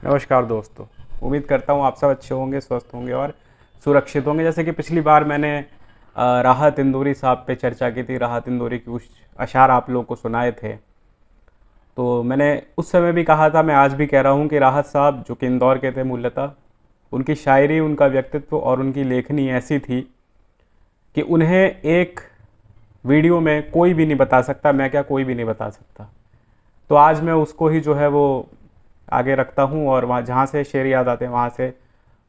नमस्कार दोस्तों। उम्मीद करता हूँ आप सब अच्छे होंगे, स्वस्थ होंगे और सुरक्षित होंगे। जैसे कि पिछली बार मैंने राहत इंदौरी साहब पे चर्चा की थी। राहत इंदौरी की कुछ अशार आप लोगों को सुनाए थे। तो मैंने उस समय भी कहा था, मैं आज भी कह रहा हूँ कि राहत साहब जो कि इंदौर के थे मूलतः, उनकी शायरी, उनका व्यक्तित्व और उनकी लेखनी ऐसी थी कि उन्हें एक वीडियो में कोई भी नहीं बता सकता। मैं क्या, कोई भी नहीं बता सकता। तो आज मैं उसको ही जो है वो आगे रखता हूँ और वहाँ जहाँ से शेर याद आते हैं वहाँ से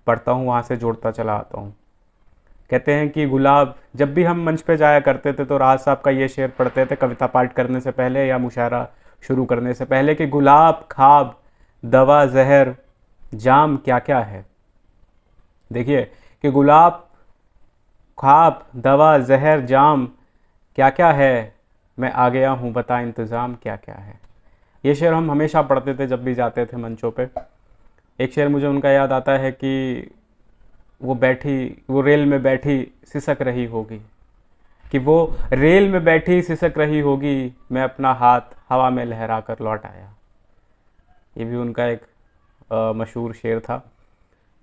पढ़ता हूँ, वहाँ से जोड़ता चला आता हूँ। कहते हैं कि गुलाब, जब भी हम मंच पे जाया करते थे तो राज साहब का ये शेर पढ़ते थे कविता पाठ करने से पहले या मुशायरा शुरू करने से पहले कि गुलाब खाब दवा जहर जाम क्या क्या है। देखिए कि गुलाब ख्वाब दवा जहर जाम क्या क्या है, मैं आ गया हूँ बता इंतज़ाम क्या क्या है। ये शेर हम हमेशा पढ़ते थे जब भी जाते थे मंचों पे। एक शेर मुझे उनका याद आता है कि वो रेल में बैठी सिसक रही होगी, कि वो रेल में बैठी सिसक रही होगी, मैं अपना हाथ हवा में लहरा कर लौट आया। ये भी उनका एक मशहूर शेर था।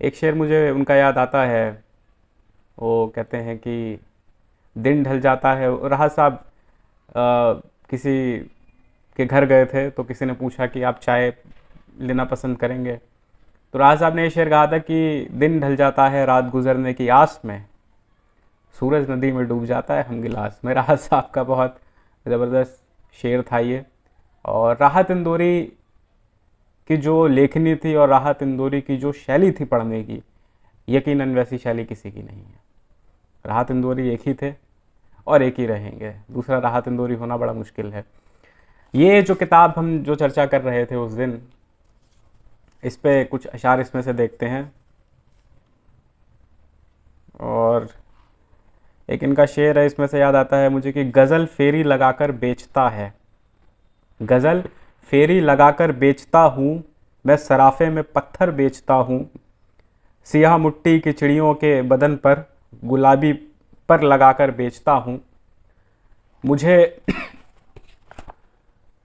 एक शेर मुझे उनका याद आता है, वो कहते हैं कि दिन ढल जाता है। राहत साहब किसी के घर गए थे तो किसी ने पूछा कि आप चाय लेना पसंद करेंगे। तो राहत साहब ने ये शेर कहा था कि दिन ढल जाता है रात गुजरने की आस में, सूरज नदी में डूब जाता है हम गिलास में। राहत साहब का बहुत ज़बरदस्त शेर था ये। और राहत इंदौरी की जो लेखनी थी और राहत इंदौरी की जो शैली थी पढ़ने की, यकीनन वैसी शैली किसी की नहीं है। राहत इंदौरी एक ही थे और एक ही रहेंगे। दूसरा राहत इंदौरी होना बड़ा मुश्किल है। ये जो किताब हम जो चर्चा कर रहे थे उस दिन, इस पे कुछ अशार इसमें से देखते हैं। और एक इनका शेर है, इसमें से याद आता है मुझे कि गज़ल फेरी लगाकर बेचता है, गज़ल फेरी लगाकर बेचता हूँ, मैं सराफे में पत्थर बेचता हूँ, सियाह मुट्ठी की चिड़ियों के बदन पर गुलाबी पर लगाकर बेचता हूँ। मुझे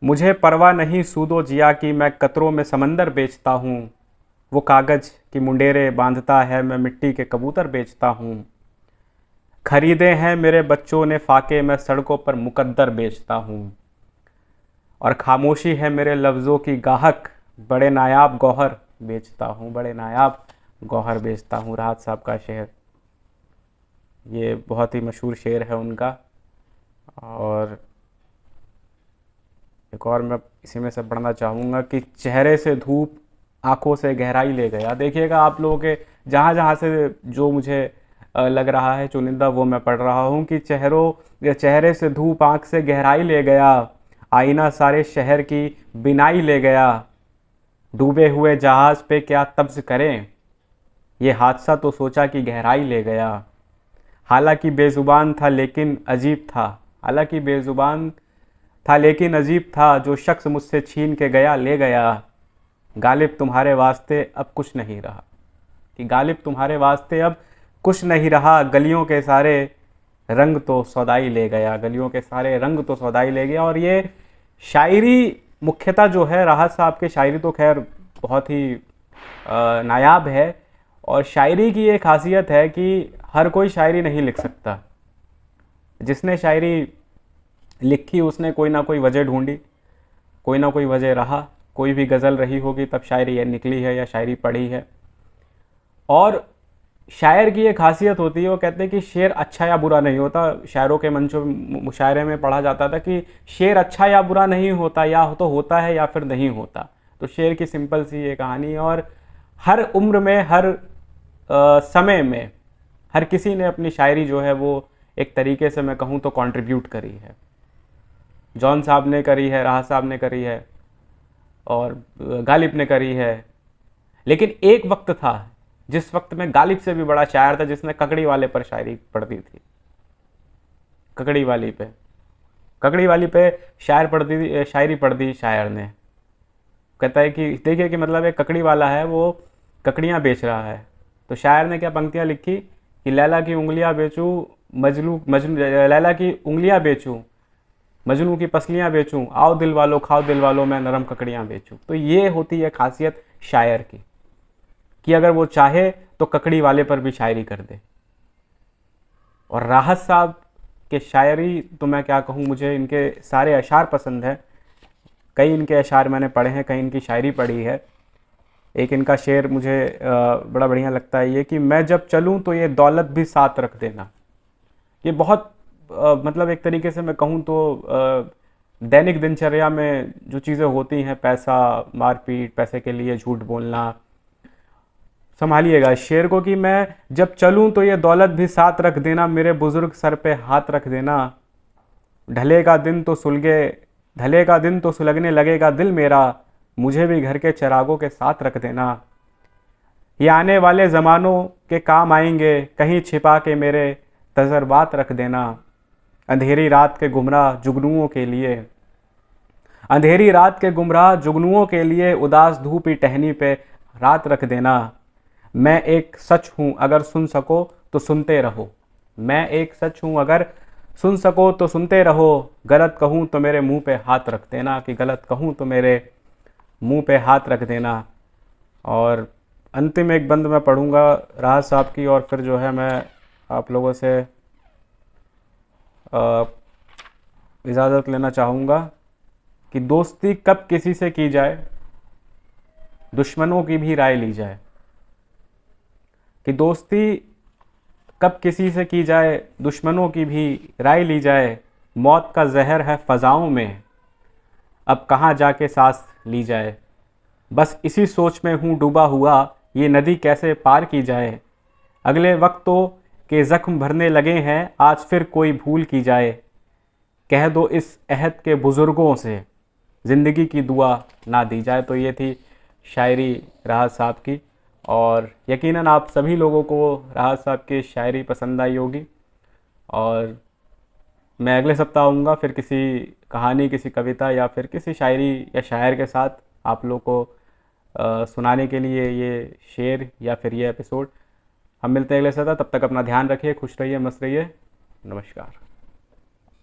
मुझे परवाह नहीं सूदो जिया की, मैं कतरों में समंदर बेचता हूँ। वो कागज़ की मुंडेरे बांधता है, मैं मिट्टी के कबूतर बेचता हूँ। खरीदे हैं मेरे बच्चों ने फाके, मैं सड़कों पर मुकद्दर बेचता हूँ। और खामोशी है मेरे लफ्ज़ों की गाहक, बड़े नायाब गौहर बेचता हूँ, बड़े नायाब गौहर बेचता हूँ। राहत साहब का शेर, ये बहुत ही मशहूर शेर है उनका। और एक और मैं इसी में से पढ़ना चाहूँगा कि चेहरे से धूप आंखों से गहराई ले गया। देखिएगा आप लोगों के जहाँ जहाँ से जो मुझे लग रहा है चुनिंदा, वो मैं पढ़ रहा हूँ कि चेहरे से धूप आंख से गहराई ले गया, आईना सारे शहर की बिनाई ले गया, डूबे हुए जहाज़ पे क्या तब्स करें, ये हादसा तो सोचा कि गहराई ले गया। हालांकि बेजुबान था लेकिन अजीब था, हालांकि बेजुबान था लेकिन अजीब था, जो शख्स मुझसे छीन के गया ले गया। गालिब तुम्हारे वास्ते अब कुछ नहीं रहा, कि गालिब तुम्हारे वास्ते अब कुछ नहीं रहा, गलियों के सारे रंग तो सौदाई ले गया, गलियों के सारे रंग तो सौदाई ले गया। और ये शायरी मुख्यतः जो है, राहत साहब की शायरी तो खैर बहुत ही नायाब है। और शायरी की ये खासियत है कि हर कोई शायरी नहीं लिख सकता। जिसने शायरी लिखी उसने कोई ना कोई वजह ढूंढी, कोई ना कोई वजह रहा, कोई भी गज़ल रही होगी तब शायरी ये निकली है या शायरी पढ़ी है। और शायर की ये खासियत होती है, वो कहते हैं कि शेर अच्छा या बुरा नहीं होता। शायरों के मंचों मुशायरे में पढ़ा जाता था कि शेर अच्छा या बुरा नहीं होता, या तो होता है या फिर नहीं होता। तो शेर की सिंपल सी ये कहानी है। और हर उम्र में, हर समय में हर किसी ने अपनी शायरी जो है वो एक तरीके से मैं कहूँ तो कंट्रीब्यूट करी है। जॉन साहब ने करी है, राहत साहब ने करी है और गालिब ने करी है। लेकिन एक वक्त था जिस वक्त में गालिब से भी बड़ा शायर था, जिसने ककड़ी वाले पर शायरी पढ़ दी थी। ककड़ी वाली पे, ककड़ी वाली पे शायरी पढ़ दी शायर ने। कहता है कि देखिए कि मतलब एक ककड़ी वाला है, वो ककड़ियाँ बेच रहा है। तो शायर ने क्या पंक्तियाँ लिखी कि लैला की उंगलियाँ बेचूं, मजलू मजनू लैला की उंगलियाँ बेचूं, मजनू की पसलियाँ बेचूं, आओ दिल वालों खाओ दिल वालों, मैं नरम ककड़ियाँ बेचूं। तो ये होती है खासियत शायर की, कि अगर वो चाहे तो ककड़ी वाले पर भी शायरी कर दे। और राहत साहब के शायरी तो मैं क्या कहूँ, मुझे इनके सारे अशार पसंद हैं। कई इनके अशार मैंने पढ़े हैं, कई इनकी शायरी पढ़ी है। एक इनका शेर मुझे बड़ा बढ़िया लगता है, ये कि मैं जब चलूँ तो ये दौलत भी साथ रख देना। ये बहुत मतलब एक तरीके से मैं कहूँ तो दैनिक दिनचर्या में जो चीज़ें होती हैं, पैसा, मारपीट, पैसे के लिए झूठ बोलना, संभालिएगा इस शेर को, कि मैं जब चलूँ तो ये दौलत भी साथ रख देना, मेरे बुजुर्ग सर पे हाथ रख देना, ढलेगा दिन तो सुलगे ढलेगा दिन तो सुलगने लगेगा दिल मेरा, मुझे भी घर के चिरागों के साथ रख देना। ये आने वाले ज़मानों के काम आएंगे, कहीं छिपा के मेरे तजर्बात रख देना। अंधेरी रात के गुमराह जुगनुओं के लिए अंधेरी रात के गुमराह जुगनुओं के लिए उदास धूपी टहनी पे रात रख देना। मैं एक सच हूँ अगर सुन सको तो सुनते रहो। मैं एक सच हूँ अगर सुन सको तो सुनते रहो। गलत कहूँ तो मेरे मुंह पे हाथ रख देना, कि गलत कहूँ तो मेरे मुंह पे हाथ रख देना। और अंतिम एक बंद मैं पढ़ूंगा राहत साहब की, और फिर जो है मैं आप लोगों से इजाज़त लेना चाहूँगा, कि दोस्ती कब किसी से की जाए, दुश्मनों की भी राय ली जाए। कि दोस्ती कब किसी से की जाए, दुश्मनों की भी राय ली जाए। मौत का जहर है फ़ज़ाओं में, अब कहाँ जाके सांस ली जाए। बस इसी सोच में हूँ डूबा हुआ, ये नदी कैसे पार की जाए। अगले वक्तों के ज़ख्म भरने लगे हैं, आज फिर कोई भूल की जाए। कह दो इस अहद के बुज़ुर्गों से, ज़िंदगी की दुआ ना दी जाए। तो ये थी शायरी राहत साहब की, और यकीनन आप सभी लोगों को राहत साहब की शायरी पसंद आई होगी। और मैं अगले सप्ताह आऊँगा फिर किसी कहानी, किसी कविता या फिर किसी शायरी या शायर के साथ आप लोग को सुनाने के लिए ये शेर या फिर ये एपिसोड। हम मिलते हैं अगले सप्ताह, तब तक अपना ध्यान रखिए, खुश रहिए, मस्त रहिए। नमस्कार।